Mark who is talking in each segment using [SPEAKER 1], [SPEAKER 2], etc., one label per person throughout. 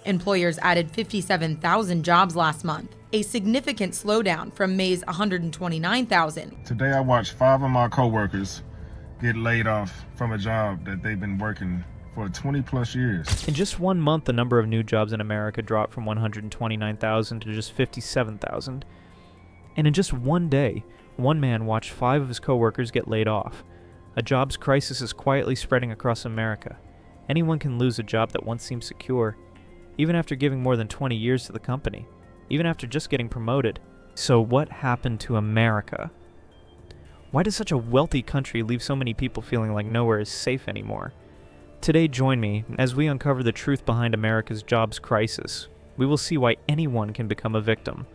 [SPEAKER 1] Employers added 57,000 jobs last month, a significant slowdown from May's 129,000.
[SPEAKER 2] Today I watched 5 of my coworkers get laid off from a job that they've been working for 20 plus years.
[SPEAKER 3] In just 1 month, the number of new jobs in America dropped from 129,000 to just 57,000. And in just one day, one man watched 5 of his coworkers get laid off. A jobs crisis is quietly spreading across America. Anyone can lose a job that once seemed secure, even after giving more than 20 years to the company, even after just getting promoted. So what happened to America? Why does such a wealthy country leave so many people feeling like nowhere is safe anymore? Today, join me as we uncover the truth behind America's jobs crisis. We will see why anyone can become a victim.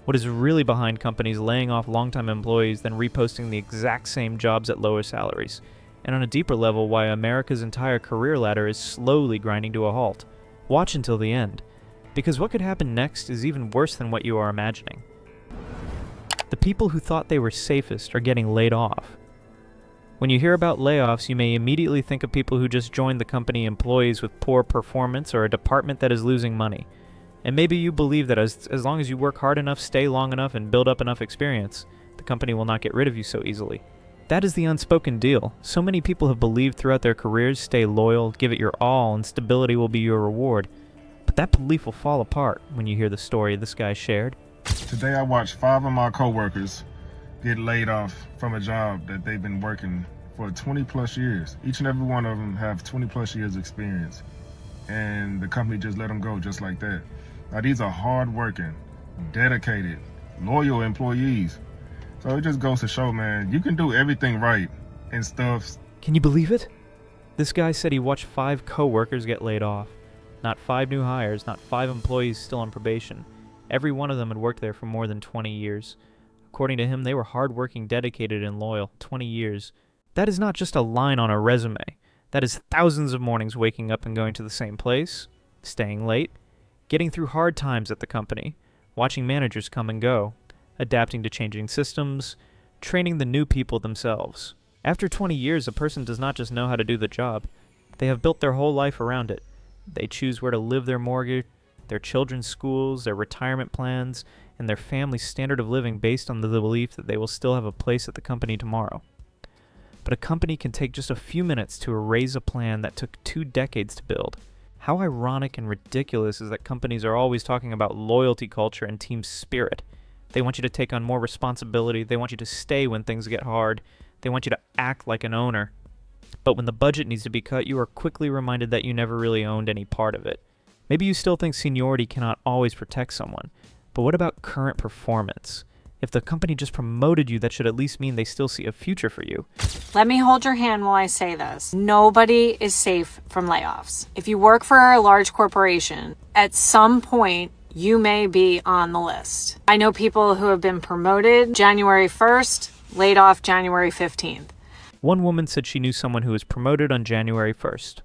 [SPEAKER 3] What is really behind companies laying off longtime employees then reposting the exact same jobs at lower salaries. And on a deeper level, why America's entire career ladder is slowly grinding to a halt. Watch until the end, because what could happen next is even worse than what you are imagining. The people who thought they were safest are getting laid off. When you hear about layoffs, you may immediately think of people who just joined the company, employees with poor performance, or a department that is losing money. And maybe you believe that as long as you work hard enough, stay long enough, and build up enough experience, the company will not get rid of you so easily. That is the unspoken deal. So many people have believed throughout their careers, stay loyal, give it your all, and stability will be your reward. But that belief will fall apart when you hear the story this guy shared.
[SPEAKER 2] Today I watched 5 of my coworkers get laid off from a job that they've been working for 20 plus years. Each and every one of them have 20 plus years experience. And the company just let them go just like that. Now these are hard-working, dedicated, loyal employees. So it just goes to show, man, you can do everything right and stuff.
[SPEAKER 3] Can you believe it? This guy said he watched 5 co-workers get laid off. Not 5 new hires, not 5 employees still on probation. Every one of them had worked there for more than 20 years. According to him, they were hardworking, dedicated, and loyal. 20 years. That is not just a line on a resume. That is thousands of mornings waking up and going to the same place, staying late, getting through hard times at the company, watching managers come and go, adapting to changing systems, training the new people themselves. After 20 years, a person does not just know how to do the job. They have built their whole life around it. They choose where to live their mortgage, their children's schools, their retirement plans, and their family's standard of living based on the belief that they will still have a place at the company tomorrow. But a company can take just a few minutes to erase a plan that took 2 decades to build. How ironic and ridiculous is that companies are always talking about loyalty culture and team spirit. They want you to take on more responsibility. They want you to stay when things get hard. They want you to act like an owner. But when the budget needs to be cut, you are quickly reminded that you never really owned any part of it. Maybe you still think seniority cannot always protect someone. But what about current performance? If the company just promoted you, that should at least mean they still see a future for you.
[SPEAKER 4] Let me hold your hand while I say this. Nobody is safe from layoffs. If you work for a large corporation, at some point, you may be on the list. I know people who have been promoted January 1st, laid off January 15th.
[SPEAKER 3] One woman said she knew someone who was promoted on January 1st.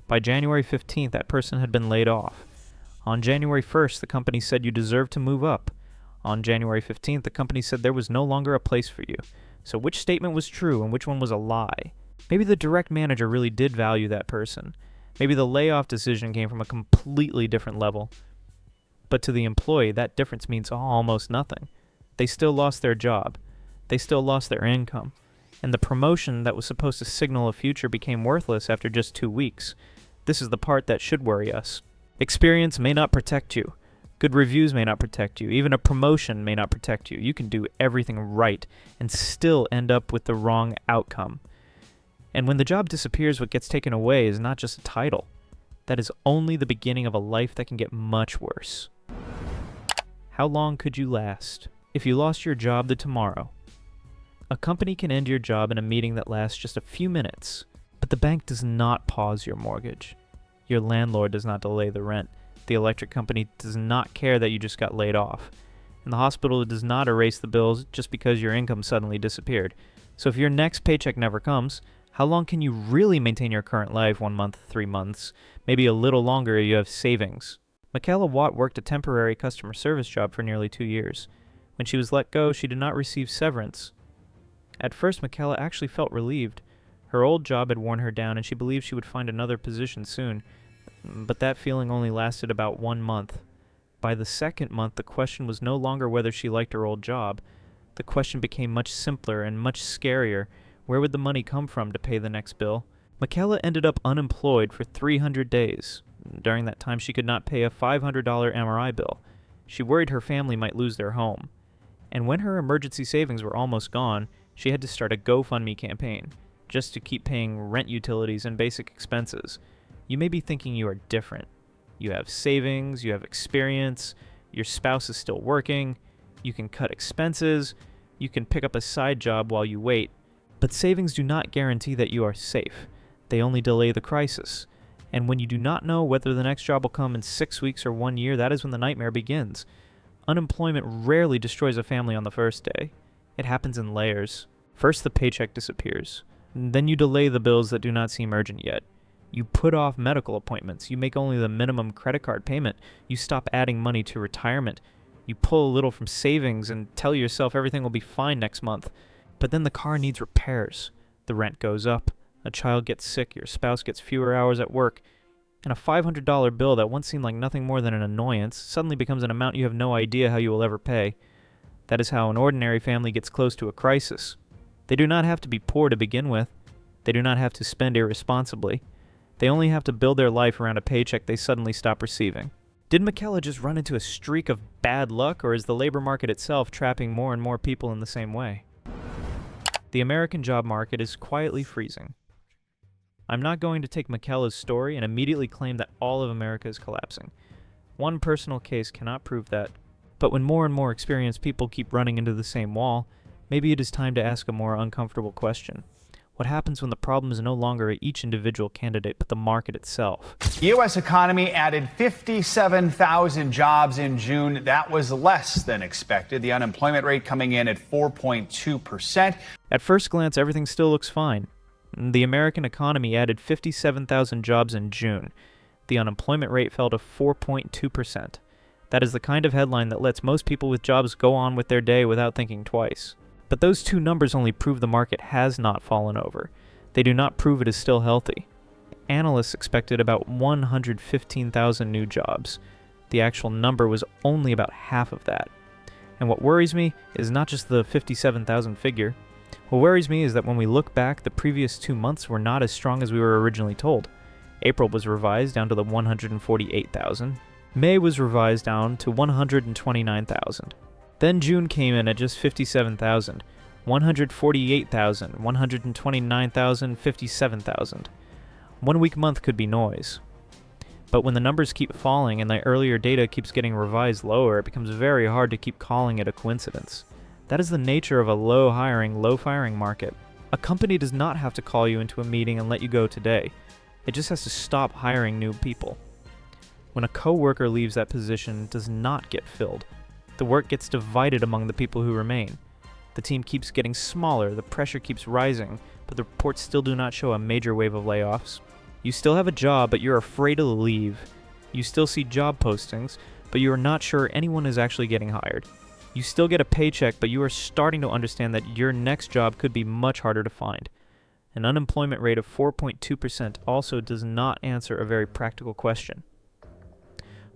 [SPEAKER 3] By January 15th, that person had been laid off. On January 1st, the company said you deserved to move up. On January 15th, the company said there was no longer a place for you. So which statement was true and which one was a lie? Maybe the direct manager really did value that person. Maybe the layoff decision came from a completely different level. But to the employee, that difference means almost nothing. They still lost their job. They still lost their income. And the promotion that was supposed to signal a future became worthless after just 2 weeks. This is the part that should worry us. Experience may not protect you. Good reviews may not protect you. Even a promotion may not protect you. You can do everything right and still end up with the wrong outcome. And when the job disappears, what gets taken away is not just a title. That is only the beginning of a life that can get much worse. How long could you last? If you lost your job to tomorrow, a company can end your job in a meeting that lasts just a few minutes, but the bank does not pause your mortgage. Your landlord does not delay the rent. The electric company does not care that you just got laid off. And the hospital does not erase the bills just because your income suddenly disappeared. So if your next paycheck never comes, how long can you really maintain your current life? 1 month, 3 months, maybe a little longer if you have savings. Michaela Watt worked a temporary customer service job for nearly 2 years. When she was let go, she did not receive severance. At first, Michaela actually felt relieved. Her old job had worn her down, and she believed she would find another position soon. But that feeling only lasted about 1 month. By the second month, the question was no longer whether she liked her old job. The question became much simpler and much scarier. Where would the money come from to pay the next bill? Michaela ended up unemployed for 300 days. During that time, she could not pay a $500 MRI bill. She worried her family might lose their home. And when her emergency savings were almost gone, she had to start a GoFundMe campaign, just to keep paying rent, utilities, and basic expenses. You may be thinking you are different. You have savings, you have experience, your spouse is still working, you can cut expenses, you can pick up a side job while you wait. But savings do not guarantee that you are safe. They only delay the crisis. And when you do not know whether the next job will come in 6 weeks or 1 year, that is when the nightmare begins. Unemployment rarely destroys a family on the first day. It happens in layers. First, the paycheck disappears. Then you delay the bills that do not seem urgent yet. You put off medical appointments. You make only the minimum credit card payment. You stop adding money to retirement. You pull a little from savings and tell yourself everything will be fine next month. But then the car needs repairs. The rent goes up. A child gets sick. Your spouse gets fewer hours at work. And a $500 bill that once seemed like nothing more than an annoyance suddenly becomes an amount you have no idea how you will ever pay. That is how an ordinary family gets close to a crisis. They do not have to be poor to begin with. They do not have to spend irresponsibly. They only have to build their life around a paycheck they suddenly stop receiving. Did Michaela just run into a streak of bad luck, or is the labor market itself trapping more and more people in the same way? The American job market is quietly freezing. I'm not going to take Michaela's story and immediately claim that all of America is collapsing. One personal case cannot prove that. But when more and more experienced people keep running into the same wall, maybe it is time to ask a more uncomfortable question. What happens when the problem is no longer each individual candidate, but the market itself?
[SPEAKER 5] The U.S. economy added 57,000 jobs in June. That was less than expected. The unemployment rate coming in at 4.2%.
[SPEAKER 3] At first glance, everything still looks fine. The American economy added 57,000 jobs in June. The unemployment rate fell to 4.2%. That is the kind of headline that lets most people with jobs go on with their day without thinking twice. But those two numbers only prove the market has not fallen over. They do not prove it is still healthy. Analysts expected about 115,000 new jobs. The actual number was only about half of that. And what worries me is not just the 57,000 figure. What worries me is that when we look back, the previous 2 months were not as strong as we were originally told. April was revised down to the 148,000. May was revised down to 129,000. Then June came in at just 57,000, 148,000, 129,000, 57,000. 1 week month could be noise. But when the numbers keep falling and the earlier data keeps getting revised lower, it becomes very hard to keep calling it a coincidence. That is the nature of a low hiring, low firing market. A company does not have to call you into a meeting and let you go today. It just has to stop hiring new people. When a coworker leaves, that position does not get filled. The work gets divided among the people who remain. The team keeps getting smaller, the pressure keeps rising, but the reports still do not show a major wave of layoffs. You still have a job, but you're afraid to leave. You still see job postings, but you are not sure anyone is actually getting hired. You still get a paycheck, but you are starting to understand that your next job could be much harder to find. An unemployment rate of 4.2% also does not answer a very practical question.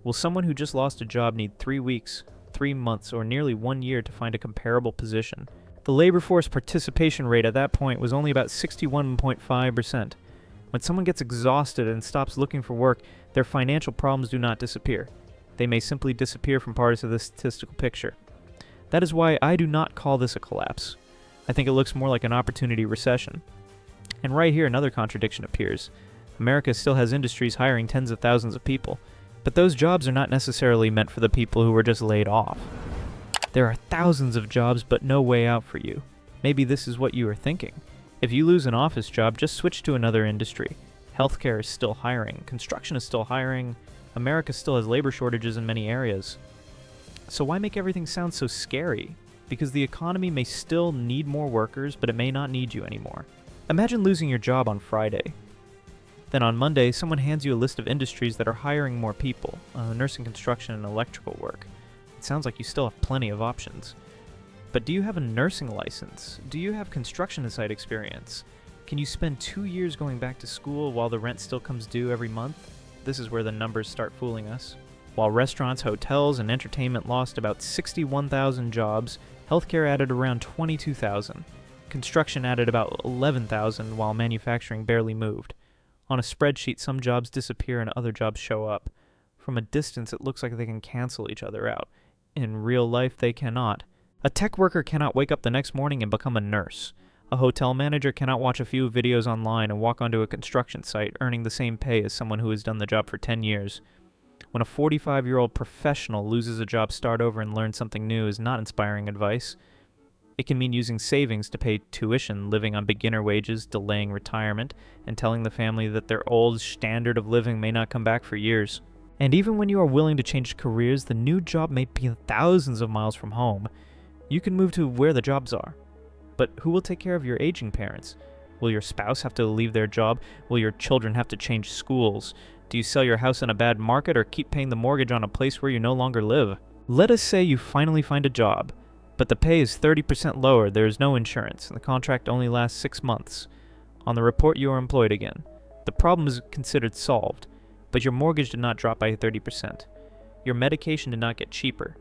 [SPEAKER 3] Will someone who just lost a job need 3 weeks, 3 months, or nearly 1 year to find a comparable position? The labor force participation rate at that point was only about 61.5%. When someone gets exhausted and stops looking for work, their financial problems do not disappear. They may simply disappear from parts of the statistical picture. That is why I do not call this a collapse. I think it looks more like an opportunity recession. And right here, another contradiction appears. America still has industries hiring tens of thousands of people, but those jobs are not necessarily meant for the people who were just laid off. There are thousands of jobs, but no way out for you. Maybe this is what you are thinking. If you lose an office job, just switch to another industry. Healthcare is still hiring. Construction is still hiring. America still has labor shortages in many areas. So why make everything sound so scary? Because the economy may still need more workers, but it may not need you anymore. Imagine losing your job on Friday. Then on Monday, someone hands you a list of industries that are hiring more people, nursing, construction, and electrical work. It sounds like you still have plenty of options. But do you have a nursing license? Do you have construction site experience? Can you spend 2 years going back to school while the rent still comes due every month? This is where the numbers start fooling us. While restaurants, hotels, and entertainment lost about 61,000 jobs, healthcare added around 22,000. Construction added about 11,000, while manufacturing barely moved. On a spreadsheet, some jobs disappear and other jobs show up. From a distance, it looks like they can cancel each other out. In real life, they cannot. A tech worker cannot wake up the next morning and become a nurse. A hotel manager cannot watch a few videos online and walk onto a construction site, earning the same pay as someone who has done the job for 10 years. When a 45-year-old professional loses a job, start over and learn something new is not inspiring advice. It can mean using savings to pay tuition, living on beginner wages, delaying retirement, and telling the family that their old standard of living may not come back for years. And even when you are willing to change careers, the new job may be thousands of miles from home. You can move to where the jobs are. But who will take care of your aging parents? Will your spouse have to leave their job? Will your children have to change schools? Do you sell your house in a bad market or keep paying the mortgage on a place where you no longer live? Let us say you finally find a job, but the pay is 30% lower, there is no insurance, and the contract only lasts 6 months. On the report, you are employed again. The problem is considered solved, but your mortgage did not drop by 30%. Your medication did not get cheaper.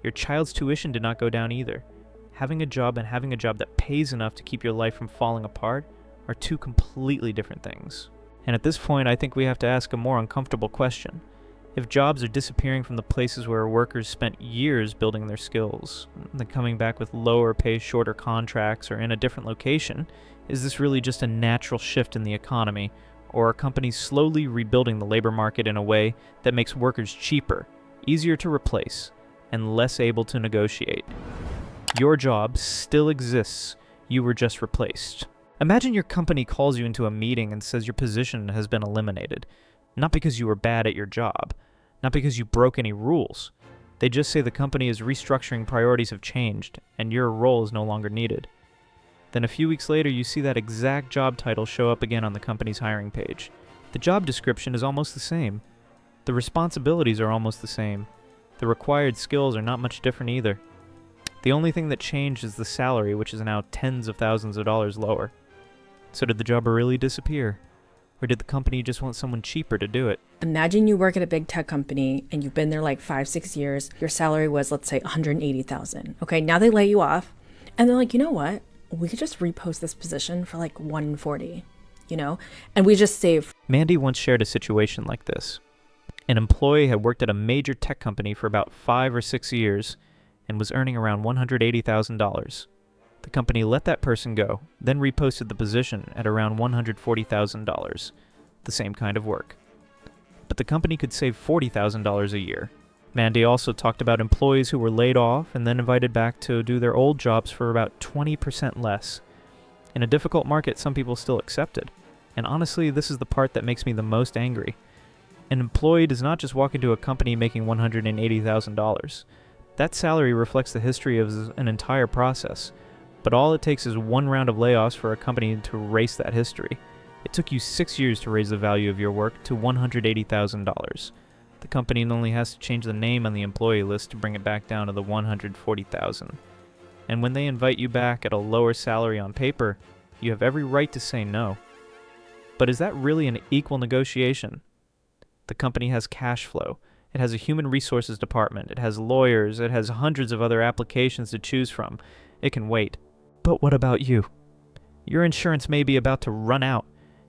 [SPEAKER 3] Your child's tuition did not go down either. Having a job and having a job that pays enough to keep your life from falling apart are two completely different things. And at this point, I think we have to ask a more uncomfortable question. If jobs are disappearing from the places where workers spent years building their skills, then coming back with lower pay, shorter contracts, or in a different location, is this really just a natural shift in the economy, or are companies slowly rebuilding the labor market in a way that makes workers cheaper, easier to replace, and less able to negotiate? Your job still exists, you were just replaced. Imagine your company calls you into a meeting and says your position has been eliminated. Not because you were bad at your job, not because you broke any rules. They just say the company is restructuring, priorities have changed, and your role is no longer needed. Then a few weeks later, you see that exact job title show up again on the company's hiring page. The job description is almost the same. The responsibilities are almost the same. The required skills are not much different either. The only thing that changed is the salary, which is now tens of thousands of dollars lower. So did the job really disappear? Or did the company just want someone cheaper to do it?
[SPEAKER 6] Imagine you work at a big tech company and you've been there like 5-6 years. Your salary was, let's say, $180,000. Okay, now they lay you off and they're like, you know what? We could just repost this position for like $140, and we just save.
[SPEAKER 3] Mandy once shared a situation like this. An employee had worked at a major tech company for about 5 or 6 years and was earning around $180,000. The company let that person go, then reposted the position at around $140,000, the same kind of work. But the company could save $40,000 a year. Mandy also talked about employees who were laid off and then invited back to do their old jobs for about 20% less. In a difficult market, some people still accept it. And honestly, this is the part that makes me the most angry. An employee does not just walk into a company making $180,000. That salary reflects the history of an entire process. But all it takes is one round of layoffs for a company to erase that history. It took you 6 years to raise the value of your work to $180,000. The company only has to change the name on the employee list to bring it back down to the $140,000. And when they invite you back at a lower salary on paper, you have every right to say no. But is that really an equal negotiation? The company has cash flow. It has a human resources department. It has lawyers. It has hundreds of other applications to choose from. It can wait. But what about you? Your insurance may be about to run out.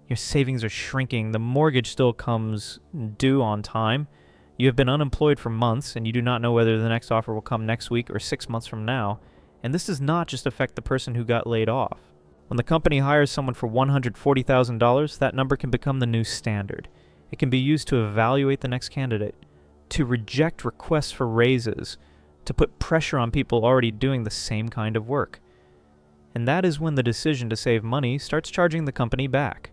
[SPEAKER 3] Your savings are shrinking. The mortgage still comes due on time. You have been unemployed for months, and you do not know whether the next offer will come next week or 6 months from now. And this does not just affect the person who got laid off. When the company hires someone for $140,000, that number can become the new standard. It can be used to evaluate the next candidate, to reject requests for raises, to put pressure on people already doing the same kind of work. And that is when the decision to save money starts charging the company back.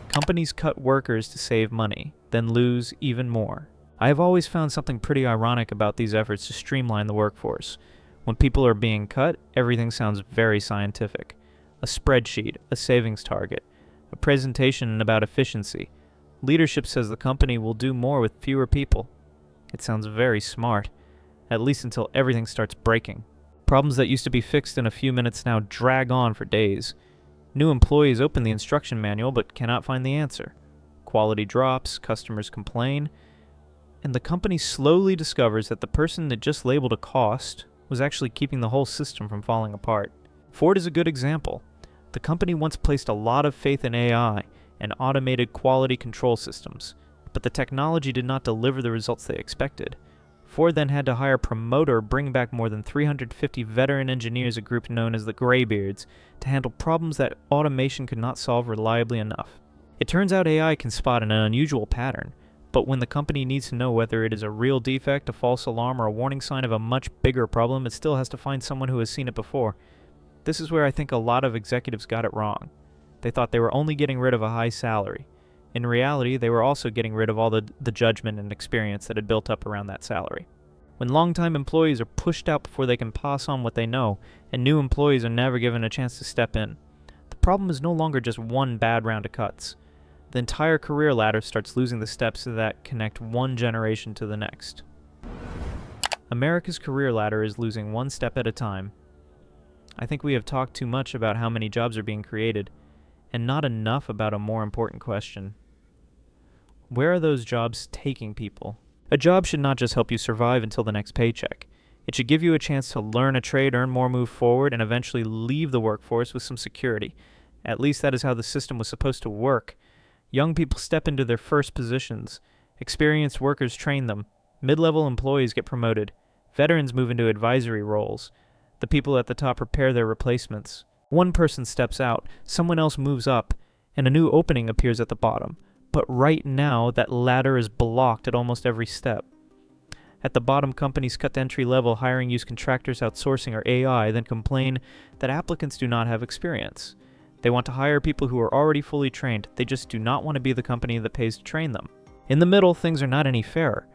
[SPEAKER 3] Companies cut workers to save money, then lose even more. I have always found something pretty ironic about these efforts to streamline the workforce. When people are being cut, everything sounds very scientific. A spreadsheet, a savings target, a presentation about efficiency. Leadership says the company will do more with fewer people. It sounds very smart, at least until everything starts breaking. Problems that used to be fixed in a few minutes now drag on for days. New employees open the instruction manual but cannot find the answer. quality drops, customers complain, and the company slowly discovers that the person that just labeled a cost was actually keeping the whole system from falling apart. Ford is a good example. The company once placed a lot of faith in AI and automated quality control systems, but the technology did not deliver the results they expected. Ford then had to hire a promoter, bring back more than 350 veteran engineers, a group known as the Graybeards, to handle problems that automation could not solve reliably enough. It turns out AI can spot an unusual pattern, but when the company needs to know whether it is a real defect, a false alarm, or a warning sign of a much bigger problem, it still has to find someone who has seen it before. This is where I think a lot of executives got it wrong. They thought they were only getting rid of a high salary. In reality, they were also getting rid of all the judgment and experience that had built up around that salary. When longtime employees are pushed out before they can pass on what they know, and new employees are never given a chance to step in, the problem is no longer just one bad round of cuts. The entire career ladder starts losing the steps that connect one generation to the next. America's career ladder is losing one step at a time. I think we have talked too much about how many jobs are being created, and not enough about a more important question. Where are those jobs taking people? A job should not just help you survive until the next paycheck. It should give you a chance to learn a trade, earn more, move forward, and eventually leave the workforce with some security. At least that is how the system was supposed to work. Young people step into their first positions. Experienced workers train them. Mid-level employees get promoted. Veterans move into advisory roles. The people at the top prepare their replacements. One person steps out, someone else moves up, and a new opening appears at the bottom. But right now, that ladder is blocked at almost every step. At the bottom, companies cut to entry level, hiring use contractors, outsourcing, or AI, then complain that applicants do not have experience. They want to hire people who are already fully trained. They just do not want to be the company that pays to train them. In the middle, things are not any fairer.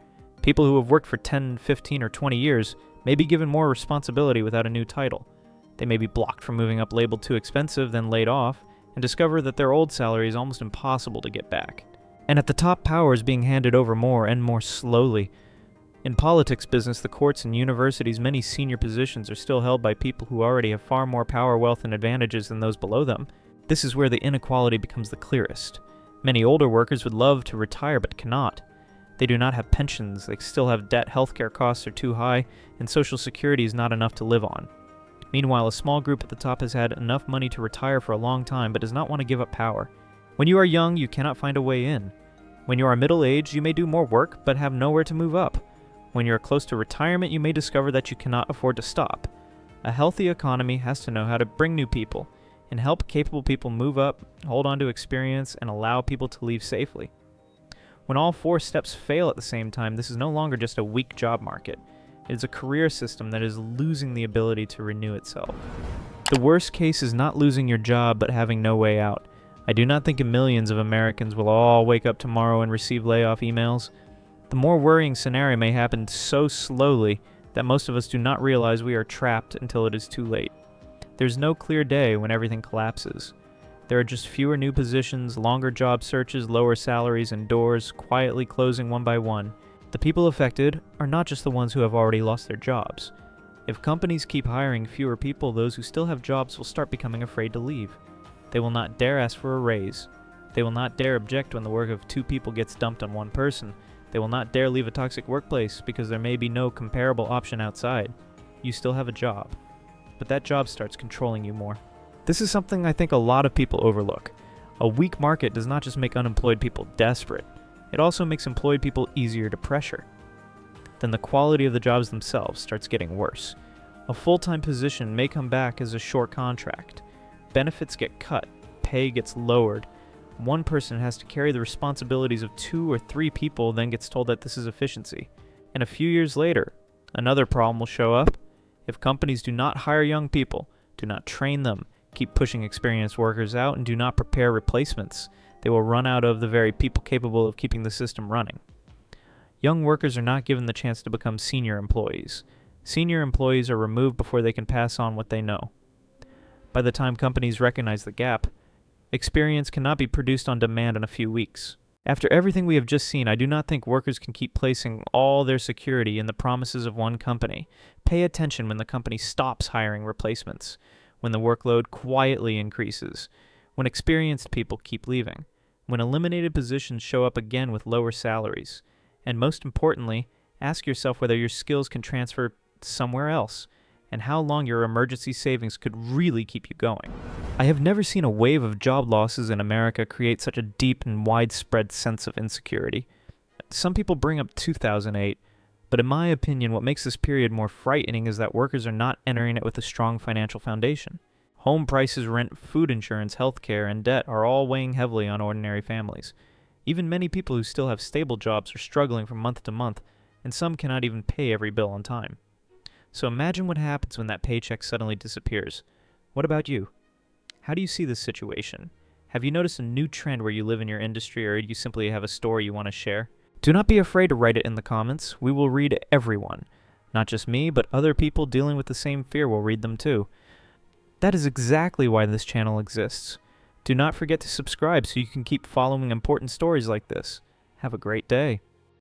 [SPEAKER 3] People who have worked for 10, 15, or 20 years may be given more responsibility without a new title. They may be blocked from moving up labeled too expensive, then laid off, and discover that their old salary is almost impossible to get back. And at the top, power is being handed over more and more slowly. In politics, business, the courts, and universities, many senior positions are still held by people who already have far more power, wealth, and advantages than those below them. This is where the inequality becomes the clearest. Many older workers would love to retire but cannot. They do not have pensions, they still have debt, healthcare costs are too high, and Social Security is not enough to live on. Meanwhile, a small group at the top has had enough money to retire for a long time but does not want to give up power. When you are young, you cannot find a way in. When you are middle-aged, you may do more work but have nowhere to move up. When you are close to retirement, you may discover that you cannot afford to stop. A healthy economy has to know how to bring new people and help capable people move up, hold on to experience, and allow people to leave safely. When all four steps fail at the same time, this is no longer just a weak job market. It is a career system that is losing the ability to renew itself. The worst case is not losing your job but having no way out. I do not think millions of Americans will all wake up tomorrow and receive layoff emails. The more worrying scenario may happen so slowly that most of us do not realize we are trapped until it is too late. There's no clear day when everything collapses. There are just fewer new positions, longer job searches, lower salaries, and doors quietly closing one by one. The people affected are not just the ones who have already lost their jobs. If companies keep hiring fewer people, those who still have jobs will start becoming afraid to leave. They will not dare ask for a raise. They will not dare object when the work of two people gets dumped on one person. They will not dare leave a toxic workplace because there may be no comparable option outside. You still have a job, but that job starts controlling you more. This is something I think a lot of people overlook. A weak market does not just make unemployed people desperate, it also makes employed people easier to pressure. Then the quality of the jobs themselves starts getting worse. A full-time position may come back as a short contract. Benefits get cut, pay gets lowered. One person has to carry the responsibilities of 2 or 3 people, then gets told that this is efficiency. And a few years later, another problem will show up. If companies do not hire young people, do not train them, keep pushing experienced workers out, and do not prepare replacements, they will run out of the very people capable of keeping the system running. Young workers are not given the chance to become senior employees. Senior employees are removed before they can pass on what they know. By the time companies recognize the gap, experience cannot be produced on demand in a few weeks. After everything we have just seen, I do not think workers can keep placing all their security in the promises of one company. Pay attention when the company stops hiring replacements, when the workload quietly increases, when experienced people keep leaving. when eliminated positions show up again with lower salaries. And most importantly, ask yourself whether your skills can transfer somewhere else, and how long your emergency savings could really keep you going. I have never seen a wave of job losses in America create such a deep and widespread sense of insecurity. Some people bring up 2008, but in my opinion, what makes this period more frightening is that workers are not entering it with a strong financial foundation. Home prices, rent, food insurance, healthcare, and debt are all weighing heavily on ordinary families. Even many people who still have stable jobs are struggling from month to month, and some cannot even pay every bill on time. So imagine what happens when that paycheck suddenly disappears. What about you? How do you see this situation? Have you noticed a new trend where you live in your industry, or do you simply have a story you want to share? Do not be afraid to write it in the comments. We will read everyone. Not just me, but other people dealing with the same fear will read them too. That is exactly why this channel exists. Do not forget to subscribe so you can keep following important stories like this. Have a great day.